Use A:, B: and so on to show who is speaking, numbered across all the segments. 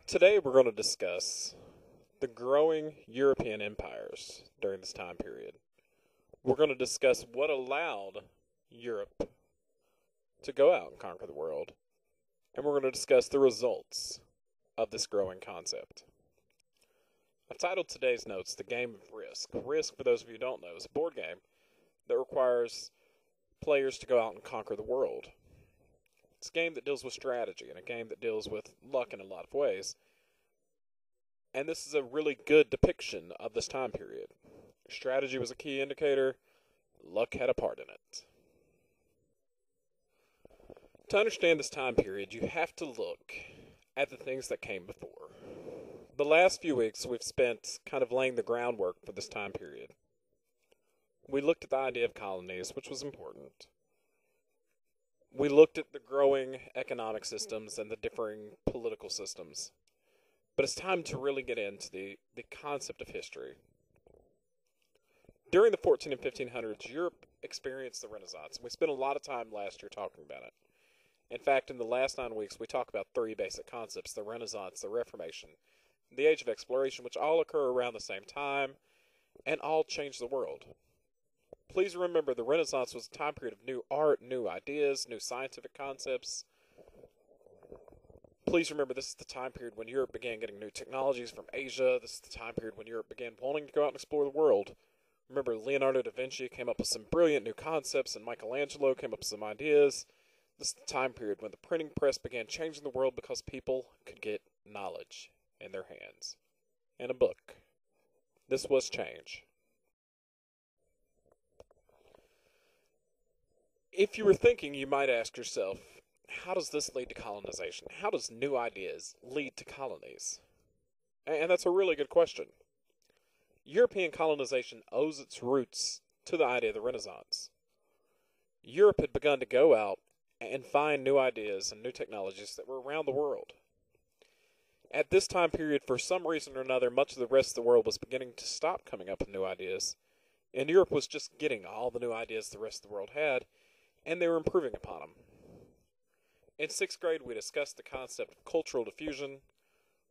A: Today we're going to discuss the growing European empires during this time period. We're going to discuss what allowed Europe to go out and conquer the world, and we're going to discuss the results of this growing concept. I've titled today's notes The Game of Risk. Risk, for those of you who don't know, is a board game that requires players to go out and conquer the world. It's a game that deals with strategy and a game that deals with luck in a lot of ways. And this is a really good depiction of this time period. Strategy was a key indicator. Luck had a part in it. To understand this time period, you have to look at the things that came before. The last few weeks we've spent kind of laying the groundwork for this time period. We looked at the idea of colonies, which was important. We looked at the growing economic systems and the differing political systems. But it's time to really get into the concept of history. During the 14 and 1500s, Europe experienced the Renaissance. We spent a lot of time last year talking about it. In fact, in the last 9 weeks, we talked about 3 basic concepts: the Renaissance, the Reformation, the Age of Exploration, which all occur around the same time, and all change the world. Please remember, the Renaissance was a time period of new art, new ideas, new scientific concepts. Please remember, this is the time period when Europe began getting new technologies from Asia. This is the time period when Europe began wanting to go out and explore the world. Remember, Leonardo da Vinci came up with some brilliant new concepts, and Michelangelo came up with some ideas. This is the time period when the printing press began changing the world because people could get knowledge in their hands. And a book. This was change. If you were thinking, you might ask yourself, how does this lead to colonization? How does new ideas lead to colonies? And that's a really good question. European colonization owes its roots to the idea of the Renaissance. Europe had begun to go out and find new ideas and new technologies that were around the world. At this time period, for some reason or another, much of the rest of the world was beginning to stop coming up with new ideas, and Europe was just getting all the new ideas the rest of the world had, and they were improving upon them. In 6th grade, we discussed the concept of cultural diffusion,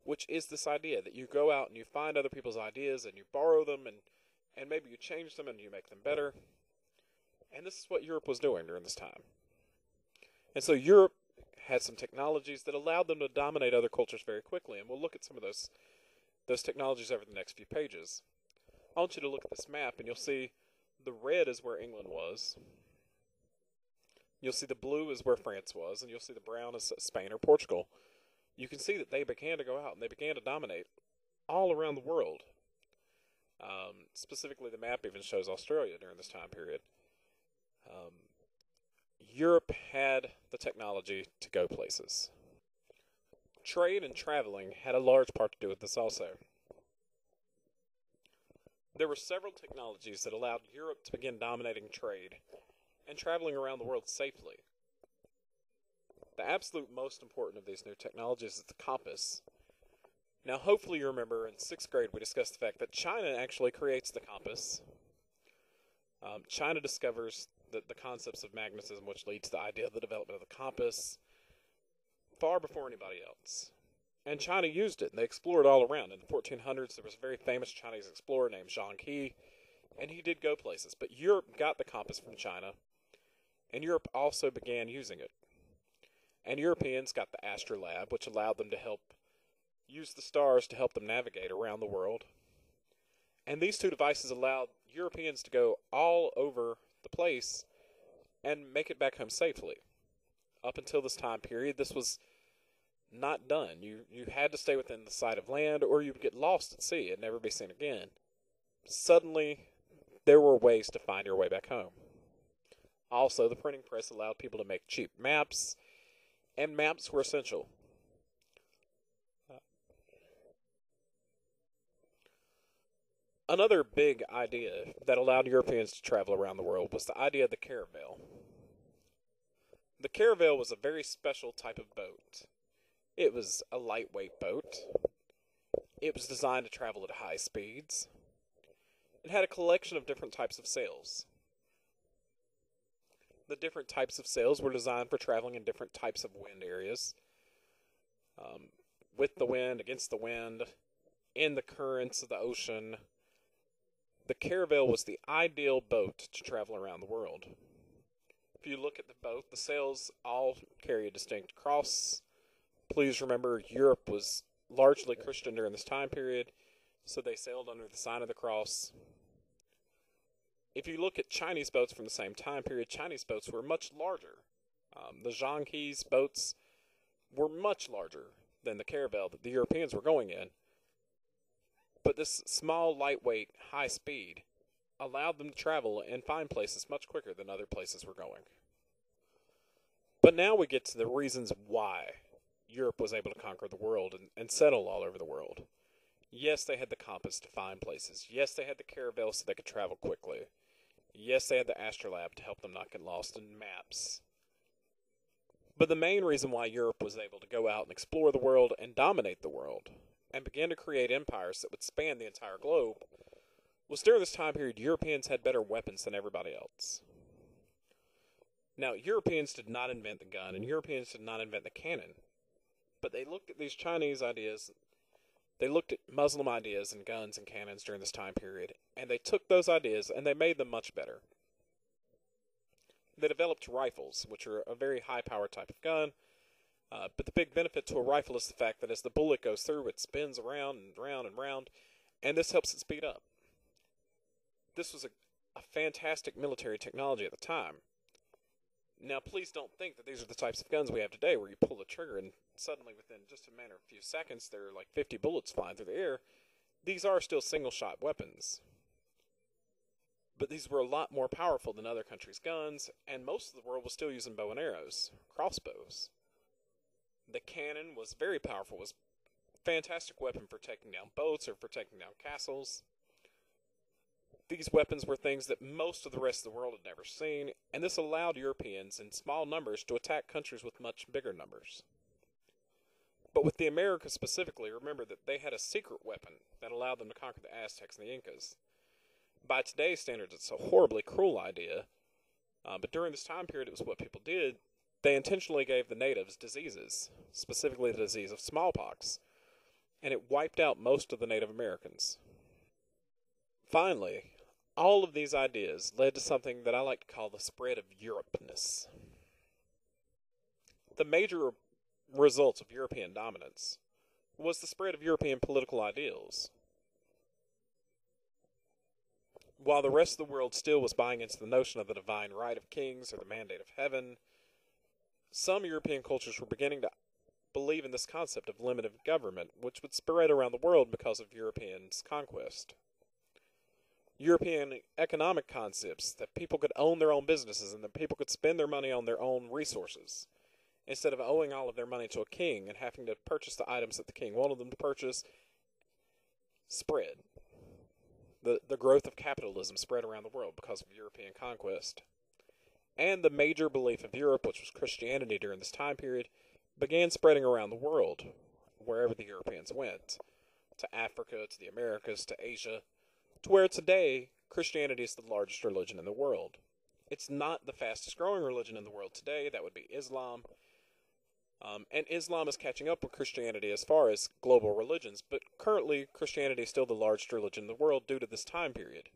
A: which is this idea that you go out and you find other people's ideas and you borrow them and maybe you change them and you make them better. And this is what Europe was doing during this time. And so Europe had some technologies that allowed them to dominate other cultures very quickly, and we'll look at some of those technologies over the next few pages. I want you to look at this map, and you'll see the red is where England was. You'll see the blue is where France was, and you'll see the brown is Spain or Portugal. You can see that they began to go out and they began to dominate all around the world. Specifically, the map even shows Australia during this time period. Europe had the technology to go places. Trade and traveling had a large part to do with this also. There were several technologies that allowed Europe to begin dominating trade and traveling around the world safely. The absolute most important of these new technologies is the compass. Now, hopefully you remember in 6th grade we discussed the fact that China actually creates the compass. China discovers the concepts of magnetism, which leads to the idea of the development of the compass far before anybody else. And China used it, and they explored all around. In the 1400s, there was a very famous Chinese explorer named Zhang He, and he did go places. But Europe got the compass from China, and Europe also began using it. And Europeans got the astrolabe, which allowed them to help use the stars to help them navigate around the world. And these two devices allowed Europeans to go all over the place and make it back home safely. Up until this time period, this was not done. You had to stay within the sight of land, or you would get lost at sea and never be seen again. Suddenly, there were ways to find your way back home. Also, the printing press allowed people to make cheap maps, and maps were essential. Another big idea that allowed Europeans to travel around the world was the idea of the caravel. The caravel was a very special type of boat. It was a lightweight boat. It was designed to travel at high speeds. It had a collection of different types of sails. The different types of sails were designed for traveling in different types of wind areas. with the wind, against the wind, in the currents of the ocean. The caravel was the ideal boat to travel around the world. If you look at the boat, the sails all carry a distinct cross. Please remember, Europe was largely Christian during this time period, so they sailed under the sign of the cross. If you look at Chinese boats from the same time period, Chinese boats were much larger. The Zhanghe's boats were much larger than the caravel that the Europeans were going in. But this small, lightweight, high speed allowed them to travel and find places much quicker than other places were going. But now we get to the reasons why Europe was able to conquer the world and settle all over the world. Yes, they had the compass to find places. Yes, they had the caravel so they could travel quickly. Yes, they had the astrolabe to help them not get lost in maps. But the main reason why Europe was able to go out and explore the world and dominate the world and begin to create empires that would span the entire globe was during this time period Europeans had better weapons than everybody else. Now, Europeans did not invent the gun, and Europeans did not invent the cannon. But they looked at these Chinese ideas, they looked at Muslim ideas and guns and cannons during this time period, and they took those ideas and they made them much better. They developed rifles, which are a very high-powered type of gun, but the big benefit to a rifle is the fact that as the bullet goes through, it spins around and round and round, and this helps it speed up. This was a fantastic military technology at the time. Now, please don't think that these are the types of guns we have today where you pull the trigger and suddenly within just a matter of a few seconds there are like 50 bullets flying through the air. These are still single-shot weapons. But these were a lot more powerful than other countries' guns, and most of the world was still using bow and arrows, crossbows. The cannon was very powerful, was a fantastic weapon for taking down boats or for taking down castles. These weapons were things that most of the rest of the world had never seen, and this allowed Europeans in small numbers to attack countries with much bigger numbers. But with the Americas specifically, remember that they had a secret weapon that allowed them to conquer the Aztecs and the Incas. By today's standards, it's a horribly cruel idea, but during this time period, it was what people did. They intentionally gave the natives diseases, specifically the disease of smallpox, and it wiped out most of the Native Americans. Finally, all of these ideas led to something that I like to call the spread of Europeness. The major result of European dominance was the spread of European political ideals. While the rest of the world still was buying into the notion of the divine right of kings or the mandate of heaven, some European cultures were beginning to believe in this concept of limited government, which would spread around the world because of Europeans' conquest. European economic concepts that people could own their own businesses and that people could spend their money on their own resources instead of owing all of their money to a king and having to purchase the items that the king wanted them to purchase, spread. The growth of capitalism spread around the world because of European conquest. And the major belief of Europe, which was Christianity during this time period, began spreading around the world, wherever the Europeans went, to Africa, to the Americas, to Asia, to where today Christianity is the largest religion in the world. It's not the fastest growing religion in the world today. That would be Islam. And Islam is catching up with Christianity as far as global religions, but currently Christianity is still the largest religion in the world due to this time period.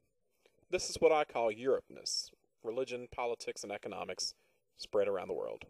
A: This is what I call Europeness. Religion, politics, and economics spread around the world.